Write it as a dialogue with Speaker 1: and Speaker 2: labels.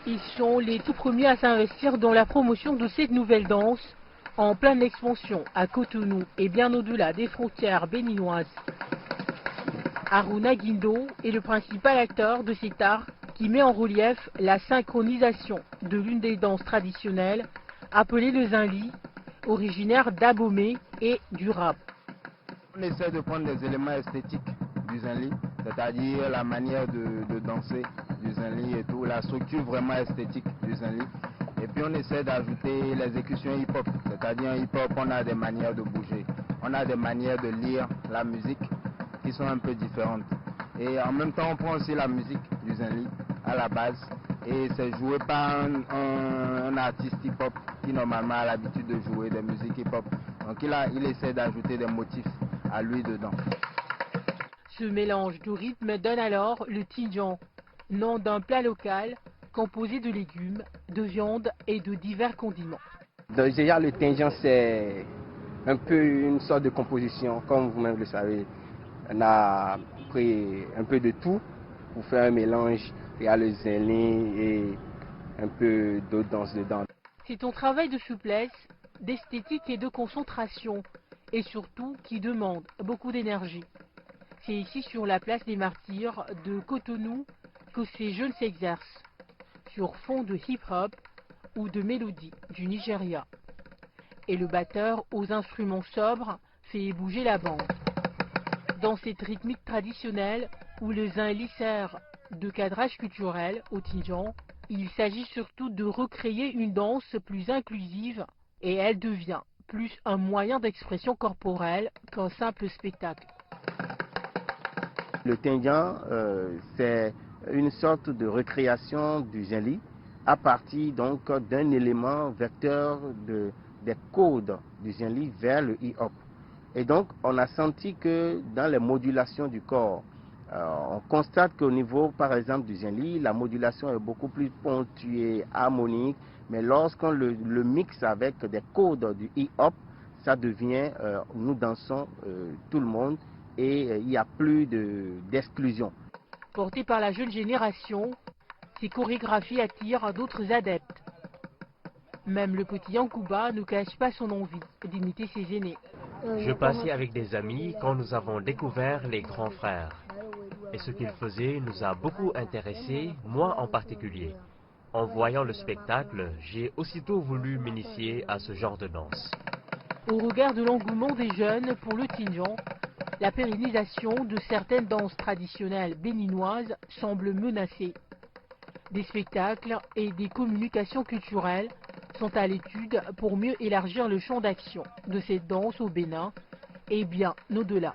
Speaker 1: Ils sont les tout premiers à s'investir dans la promotion de cette nouvelle danse, en pleine expansion à Cotonou et bien au-delà des frontières béninoises. Aruna Guindo est le principal acteur de cet art qui met en relief la synchronisation de l'une des danses traditionnelles appelée le zinli, originaire d'Abomey et du rap.
Speaker 2: On essaie de prendre des éléments esthétiques du zinli, c'est-à-dire la manière de danser du zinli et tout, la structure vraiment esthétique du zinli. Et puis on essaie d'ajouter les exécutions hip-hop, c'est-à-dire en hip-hop on a des manières de bouger, on a des manières de lire la musique qui sont un peu différentes. Et en même temps on prend aussi la musique du zinli à la base et c'est joué par un artiste hip-hop qui normalement a l'habitude de jouer des musiques hip-hop. Donc il essaie d'ajouter des motifs à lui dedans.
Speaker 1: Ce mélange de rythmes donne alors le tidjan, nom d'un plat local composé de légumes, de viande et de divers condiments.
Speaker 3: Déjà le tidjan c'est un peu une sorte de composition, comme vous-même le savez. On a pris un peu de tout pour faire un mélange. Il y a le zinli et un peu d'autres danses dedans.
Speaker 1: C'est un travail de souplesse, d'esthétique et de concentration, et surtout qui demande beaucoup d'énergie. C'est ici sur la place des Martyrs de Cotonou que ces jeunes s'exercent, sur fond de hip-hop ou de mélodie du Nigeria. Et le batteur aux instruments sobres fait bouger la bande. Dans cette rythmique traditionnelle où le zinli sert de cadrage culturel au tidjan, il s'agit surtout de recréer une danse plus inclusive et elle devient plus un moyen d'expression corporelle qu'un simple spectacle.
Speaker 3: Le tidjan, c'est une sorte de recréation du zinli à partir donc d'un élément vecteur des codes du zinli vers le hip-hop. Et donc, on a senti que dans les modulations du corps, on constate qu'au niveau, par exemple, du zinli, la modulation est beaucoup plus ponctuée, harmonique, mais lorsqu'on le mixe avec des codes du hip-hop, ça devient, nous dansons tout le monde et il n'y a plus d'exclusion.
Speaker 1: Portées par la jeune génération, ces chorégraphies attirent d'autres adeptes. Même le petit Yankouba ne cache pas son envie d'imiter ses aînés.
Speaker 4: Je passais avec des amis quand nous avons découvert les grands frères. Et ce qu'ils faisaient nous a beaucoup intéressés, moi en particulier. En voyant le spectacle, j'ai aussitôt voulu m'initier à ce genre de danse.
Speaker 1: Au regard de l'engouement des jeunes pour le tidjan, la pérennisation de certaines danses traditionnelles béninoises semble menacée. Des spectacles et des communications culturelles sont à l'étude pour mieux élargir le champ d'action de cette danse au Bénin et bien au-delà.